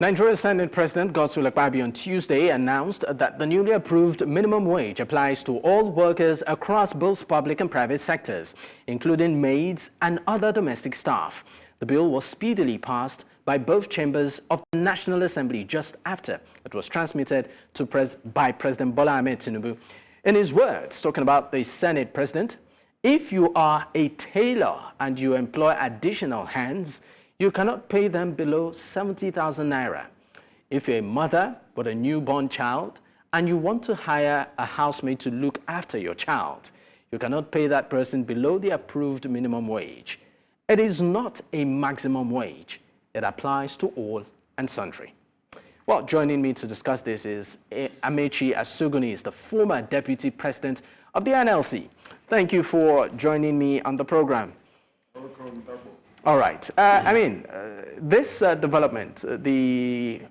Nigeria's Senate President Godswill Akpabio on Tuesday announced that the newly approved minimum wage applies to all workers across both public and private sectors, including maids and other domestic staff. The bill was speedily passed by both chambers of the National Assembly just after it was transmitted by President Bola Tinubu. In his words, talking about the Senate President, if you are a tailor and you employ additional hands, you cannot pay them below 70,000 naira. If you're a mother with a newborn child and you want to hire a housemaid to look after your child, you cannot pay that person below the approved minimum wage. It is not a maximum wage. It applies to all and sundry. Well, joining me to discuss this is Amechi Asugwuni, is the former deputy president of the NLC. Thank you for joining me on the program. Welcome, Dabo. All right. This development, the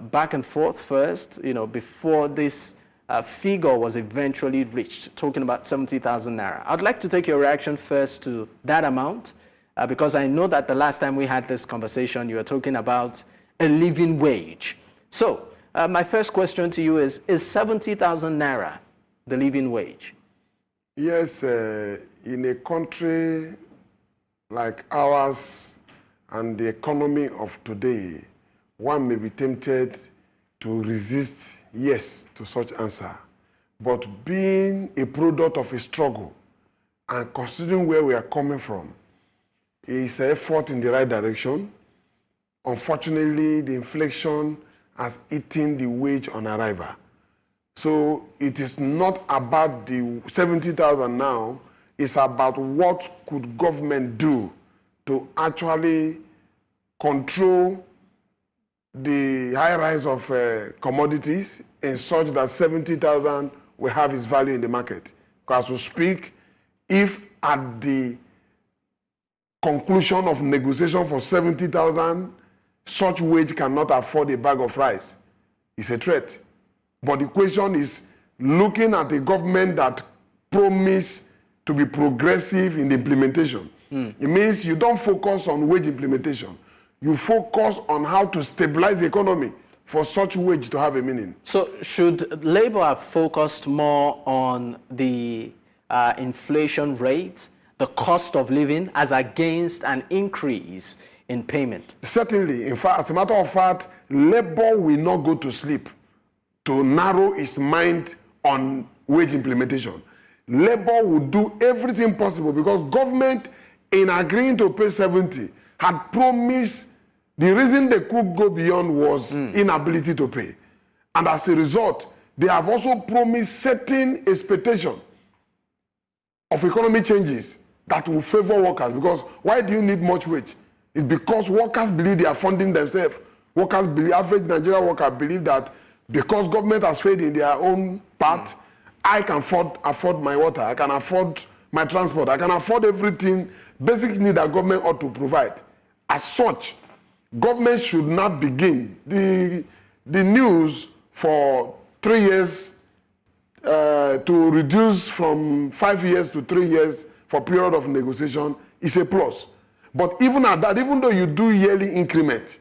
back and forth first, before this figure was eventually reached, talking about 70,000 naira. I'd like to take your reaction first to that amount, because I know that the last time we had this conversation, you were talking about a living wage. So my first question to you is 70,000 naira the living wage? Yes, in a country like ours and the economy of today, one may be tempted to resist yes to such answer. But being a product of a struggle and considering where we are coming from, is an effort in the right direction. Unfortunately, the inflation has eaten the wage on arrival. So it is not about the 70,000 now. It's about what could government do to actually control the high rise of commodities in such that 70,000 will have its value in the market. Because as we speak, if at the conclusion of negotiation for 70,000, such wage cannot afford a bag of rice, it's a threat. But the question is looking at a government that promised to be progressive in the implementation. It means you don't focus on wage implementation. You focus on how to stabilize the economy for such wage to have a meaning. So should Labour have focused more on the inflation rate, the cost of living, as against an increase in payment? Certainly. In fact, as a matter of fact, Labour will not go to sleep to narrow its mind on wage implementation. Labour would do everything possible because government, in agreeing to pay 70, had promised the reason they could go beyond was inability to pay. And as a result, they have also promised certain expectation of economic changes that will favor workers. Because why do you need much wage? It's because workers believe they are funding themselves. Workers believe, average Nigerian worker believe that because government has failed in their own part, I can afford my water, I can afford my transport, I can afford everything, basic need that government ought to provide. As such, government should not begin. The news for 3 years to reduce from 5 years to 3 years for period of negotiation is a plus. But even at that, even though you do yearly increment,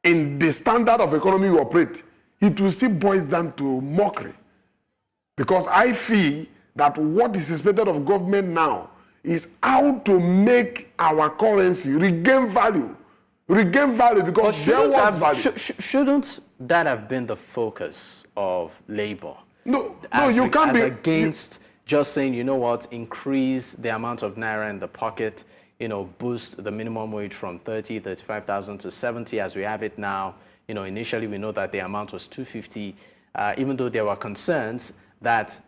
in the standard of economy you operate, it will still boil down to mockery. Because I feel that what is expected of government now is how to make our currency regain value. Regain value because there was value. Shouldn't that have been the focus of Labour? No, you can't be against just saying, you know what, increase the amount of naira in the pocket, boost the minimum wage from 35,000 to 70 as we have it now. Initially we know that the amount was 250, even though there were concerns that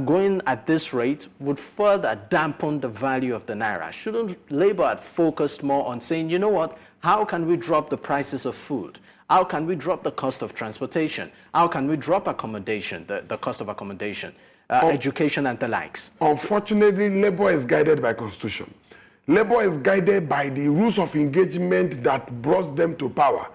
going at this rate would further dampen the value of the naira. Shouldn't Labour have focused more on saying, you know what, how can we drop the prices of food? How can we drop the cost of transportation? How can we drop accommodation, the cost of accommodation, education and the likes? Unfortunately, Labour is guided by Constitution. Labour is guided by the rules of engagement that brought them to power.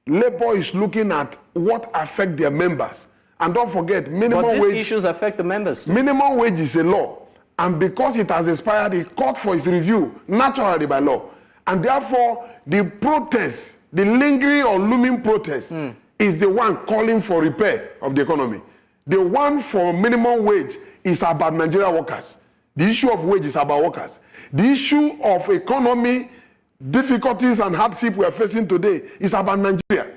Labour is looking at what affects their members. And don't forget, minimum wage... But these issues affect the members too. Minimum wage is a law. And because it has expired, it called for its review, naturally by law. And therefore, the protest the lingering or looming protest is the one calling for repair of the economy. The one for minimum wage is about Nigerian workers. The issue of wage is about workers. The issue of economy, difficulties and hardship we are facing today is about Nigeria.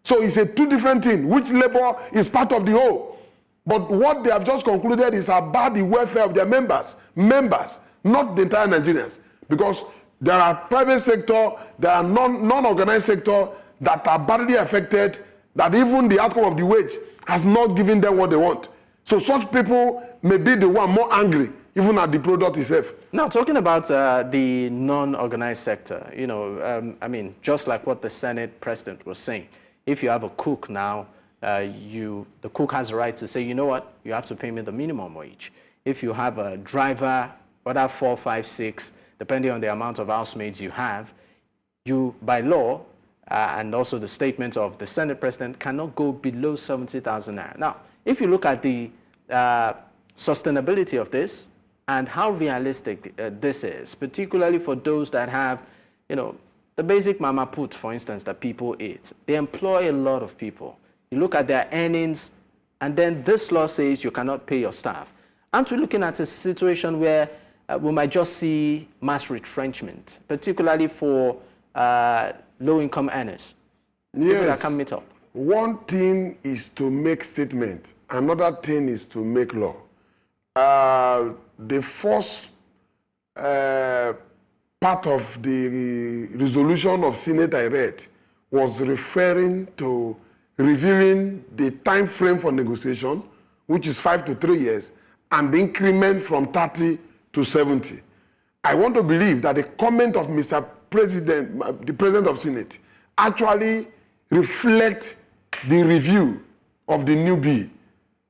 So it's a two different things, which labor is part of the whole. But what they have just concluded is about the welfare of their members, not the entire Nigerians. Because there are private sector, there are non-organized sector that are badly affected, that even the outcome of the wage has not given them what they want. So such people may be the one more angry, even at the product itself. Now, talking about the non-organized sector, you know, I mean, just like what the Senate president was saying, if you have a cook now, the cook has a right to say, you know what, you have to pay me the minimum wage. If you have a driver, whether 4, 5, 6, depending on the amount of housemaids you have, you, by law, and also the statement of the Senate president, cannot go below 70,000 naira. Now, if you look at the sustainability of this and how realistic this is, particularly for those that have, you know, the basic mama put, for instance, that people eat, they employ a lot of people. You look at their earnings, and then this law says you cannot pay your staff. Aren't we looking at a situation where we might just see mass retrenchment, particularly for low-income earners? Yes. People that can meet up. One thing is to make statement. Another thing is to make law. The first part of the resolution of Senate I read was referring to reviewing the time frame for negotiation, which is 5 to 3 years, and the increment from 30 to 70. I want to believe that the comment of Mr. President, the President of Senate, actually reflect the review of the new bill,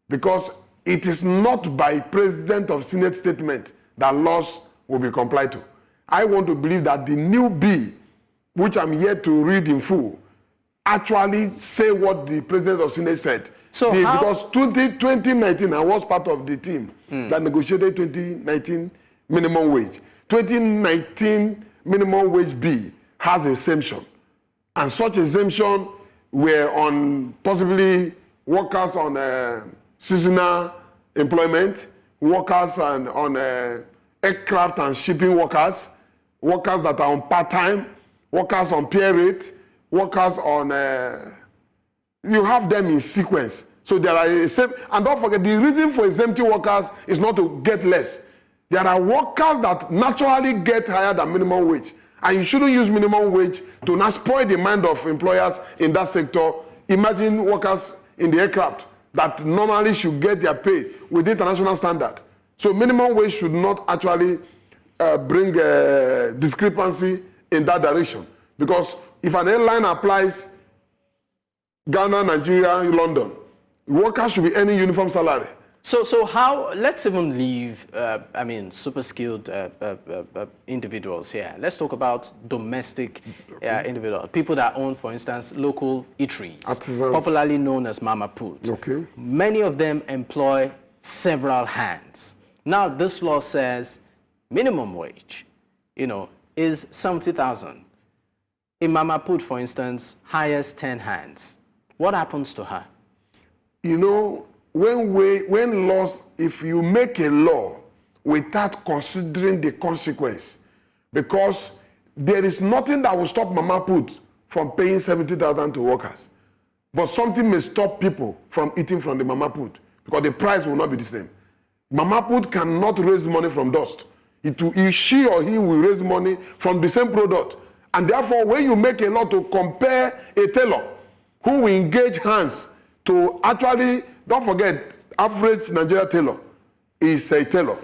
because it is not by President of Senate statement that laws will be complied to. I want to believe that the new bill, which I'm yet to read in full, actually say what the President of Senate said. So because 2019, I was part of the team that negotiated 2019 minimum wage. 2019 minimum wage bill has exemption. And such exemption were on possibly workers on seasonal employment, workers on aircraft and shipping workers, workers that are on part-time, workers on pay rate, workers on, you have them in sequence. So there are, and don't forget, the reason for exempting workers is not to get less. There are workers that naturally get higher than minimum wage. And you shouldn't use minimum wage to not spoil the mind of employers in that sector. Imagine workers in the aircraft that normally should get their pay with international standard. So minimum wage should not actually bring discrepancy in that direction. Because if an airline applies Ghana, Nigeria, London, workers should be earning uniform salary. So how, let's even leave, super skilled individuals here. Let's talk about domestic individuals, people that own, for instance, local eateries, artisans, popularly known as mama put. Okay. Many of them employ several hands. Now, this law says minimum wage, is 70,000. A mama put, for instance, hires 10 hands. What happens to her? When laws, if you make a law without considering the consequence, because there is nothing that will stop mama put from paying 70,000 to workers, but something may stop people from eating from the mama put, because the price will not be the same. Mama put cannot raise money from dust. She or he will raise money from the same product. And therefore, when you make a law to compare a tailor who will engage hands to actually, don't forget, average Nigeria tailor is a tailor,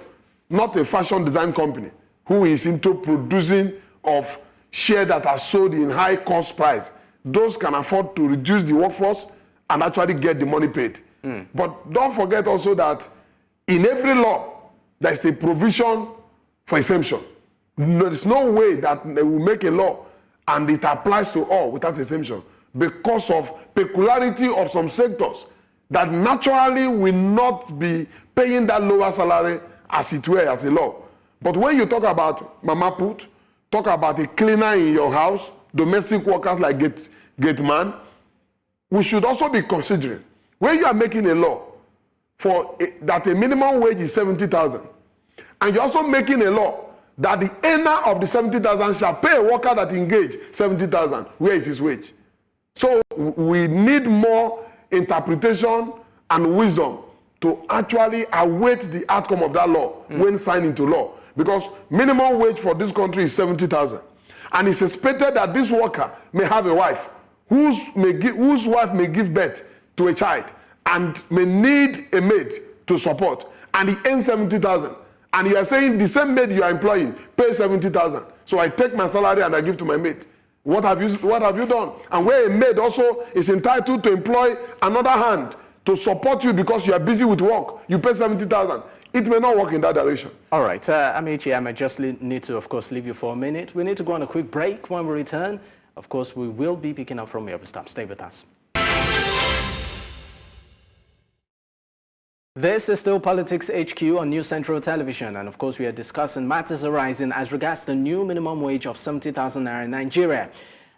not a fashion design company who is into producing of shares that are sold in high cost price. Those can afford to reduce the workforce and actually get the money paid. But don't forget also that in every law, there is a provision for exemption. There is no way that they will make a law and it applies to all without exemption, because of peculiarity of some sectors that naturally will not be paying that lower salary as it were as a law. But when you talk about mama put, talk about a cleaner in your house, domestic workers like gate man, we should also be considering, when you are making a law that a minimum wage is 70,000, and you're also making a law that the earner of the 70,000 shall pay a worker that engaged 70,000, where is his wage? So we need more interpretation and wisdom to actually await the outcome of that law when signed into law. Because minimum wage for this country is 70,000. And it's expected that this worker may have a wife whose wife may give birth to a child and may need a maid to support. And he earns 70,000. And you are saying the same maid you are employing pays 70,000. So I take my salary and I give to my maid. What have you done? And where a maid also is entitled to employ another hand to support you because you are busy with work, you pay 70,000. It may not work in that direction. All right, Amechi, I might just need to, of course, leave you for a minute. We need to go on a quick break. When we return, of course, we will be picking up from here. Stop. Stay with us. This is still Politics HQ on News Central Television, and of course we are discussing matters arising as regards the new minimum wage of 70,000 naira in Nigeria.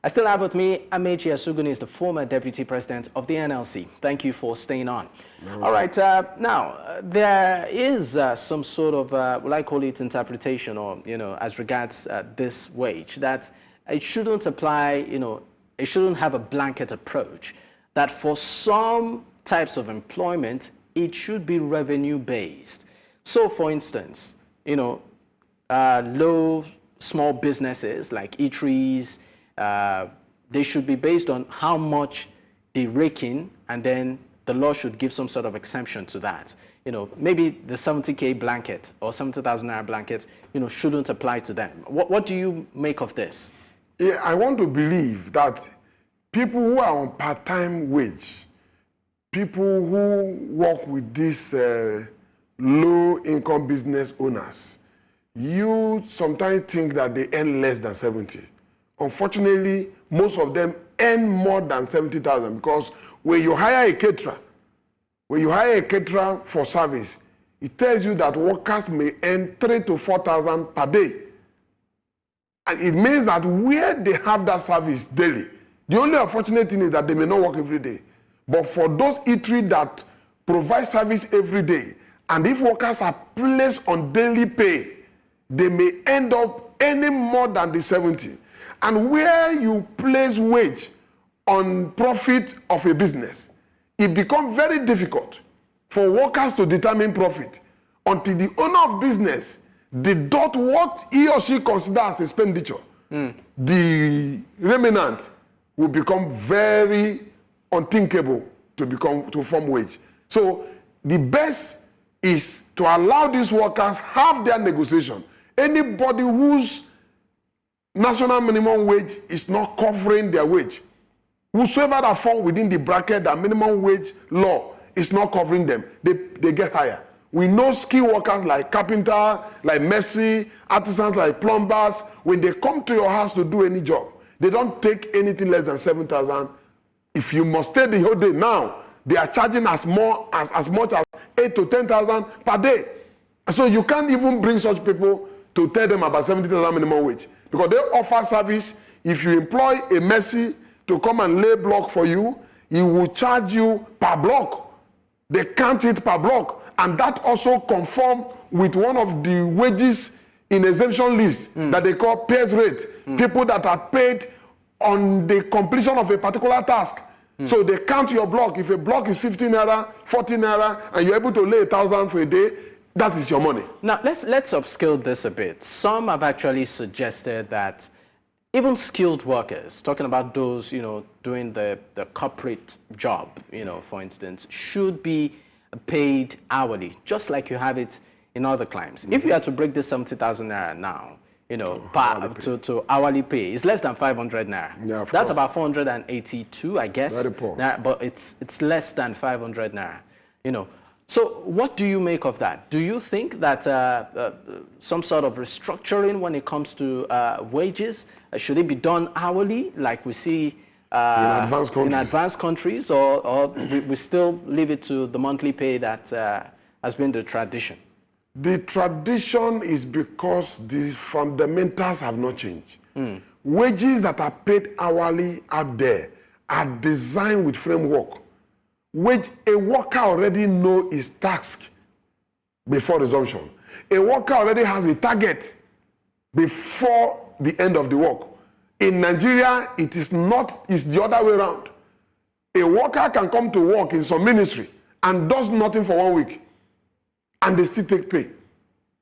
I still have with me Amechi Asugwuni, is the former deputy president of the NLC. Thank you for staying on. All right, now there is some sort of, will I call it interpretation, or as regards this wage, that it shouldn't apply, it shouldn't have a blanket approach. That for some types of employment, it should be revenue-based. So, for instance, small businesses like eateries, they should be based on how much they rake in, and then the law should give some sort of exemption to that. Maybe the 70K blanket or 70,000 naira blanket, shouldn't apply to them. What do you make of this? Yeah, I want to believe that people who are on part-time wage, people who work with these low-income business owners, you sometimes think that they earn less than 70. Unfortunately, most of them earn more than 70,000, because when you hire a caterer, for service, it tells you that workers may earn 3,000 to 4,000 per day. And it means that where they have that service daily, the only unfortunate thing is that they may not work every day. But for those eateries that provide service every day, and if workers are placed on daily pay, they may end up earning more than the 70. And where you place wage on profit of a business, it becomes very difficult for workers to determine profit until the owner of business deduct what he or she considers as expenditure. The remnant will become very unthinkable to form wage. So the best is to allow these workers have their negotiation. Anybody whose national minimum wage is not covering their wage, whosoever that fall within the bracket that minimum wage law is not covering them, they get higher. We know skilled workers like carpenter, like mercy, artisans like plumbers, when they come to your house to do any job, they don't take anything less than 7,000. If you must stay the whole day now, they are charging as much as 8,000 to 10,000 per day. So you can't even bring such people to tell them about 70,000 minimum wage, because they offer service. If you employ a mercy to come and lay block for you, he will charge you per block. They count it per block, and that also conform with one of the wages in exemption list that they call pairs rate. People that are paid on the completion of a particular task. So they count your block. If a block is 15 naira, 14 naira, and you're able to lay 1,000 for a day, that is your money. Now, let's upscale this a bit. Some have actually suggested that even skilled workers, talking about those, doing the corporate job, for instance, should be paid hourly, just like you have it in other climes. If you had to break this 70,000 naira now, to hourly pay, it's less than 500 naira. Yeah, that's about 482, I guess. Very poor. But it's less than 500 naira. So what do you make of that? Do you think that some sort of restructuring when it comes to wages, should it be done hourly like we see in advanced countries, or we still leave it to the monthly pay that has been the tradition? The tradition is because the fundamentals have not changed. Wages that are paid hourly out there are designed with framework, which a worker already knows his task before resumption. A worker already has a target before the end of the work. In Nigeria, it is not, it's the other way around. A worker can come to work in some ministry and does nothing for 1 week, and they still take pay.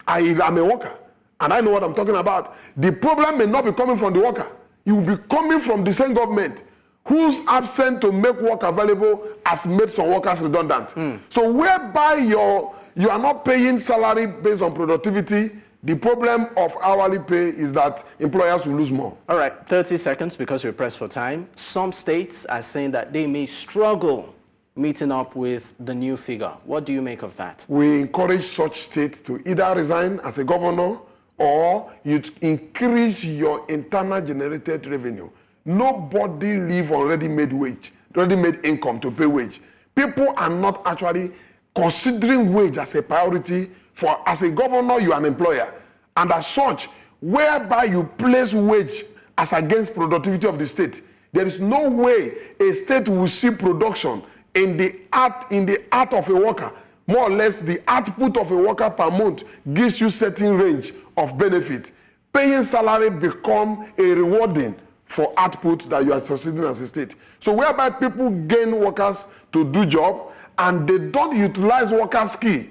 I'm a worker, and I know what I'm talking about. The problem may not be coming from the worker. It will be coming from the same government whose absent to make work available has made some workers redundant. So whereby you are not paying salary based on productivity, the problem of hourly pay is that employers will lose more. All right, 30 seconds because we're pressed for time. Some states are saying that they may struggle meeting up with the new figure. What do you make of that? We encourage such states to either resign as a governor or you increase your internal generated revenue. Nobody live on ready-made income to pay wage. People are not actually considering wage as a priority. For as a governor, you are an employer. And as such, whereby you place wage as against productivity of the state, there is no way a state will see production in the art of a worker. More or less, the output of a worker per month gives you certain range of benefit. Paying salary become a rewarding for output that you are succeeding as a state. So whereby people gain workers to do job and they don't utilize worker skill.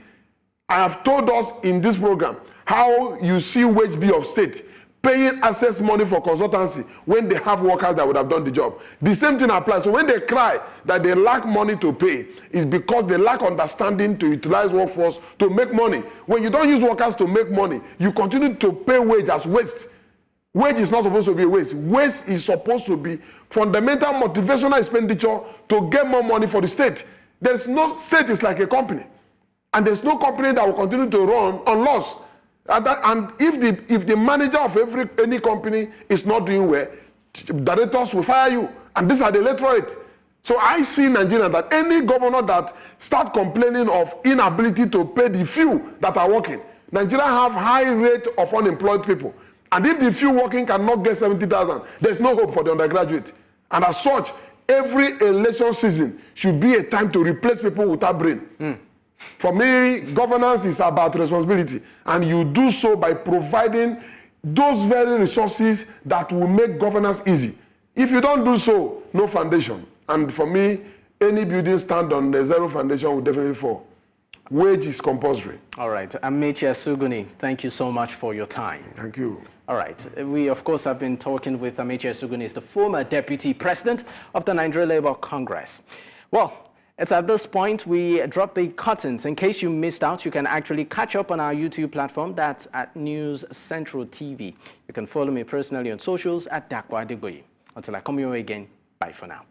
I have told us in this program how you see wage bill of state paying access money for consultancy when they have workers that would have done the job. The same thing applies. So when they cry that they lack money to pay, it's because they lack understanding to utilize workforce to make money. When you don't use workers to make money, you continue to pay wage as waste. Wage is not supposed to be a waste. Waste is supposed to be fundamental motivational expenditure to get more money for the state. There's no state is like a company. And there's no company that will continue to run on loss. And if the manager of any company is not doing well, directors will fire you. And these are the electorate. So I see in Nigeria that any governor that start complaining of inability to pay the few that are working, Nigeria have high rate of unemployed people. And if the few working cannot get 70,000, there's no hope for the undergraduate. And as such, every election season should be a time to replace people without brain. For me, governance is about responsibility, and you do so by providing those very resources that will make governance easy. If you don't do so, no foundation. And for me, any building stand on the zero foundation will definitely fall. Wage is compulsory. All right. Amechi Asugwuni, thank you so much for your time. Thank you. All right. We, of course, have been talking with Amechi Asugwuni, the former deputy president of the Nigeria Labour Congress. Well, it's at this point we drop the curtains. In case you missed out, you can actually catch up on our YouTube platform. That's at News Central TV. You can follow me personally on socials at Dakwa Adegboye. Until I come your way again, bye for now.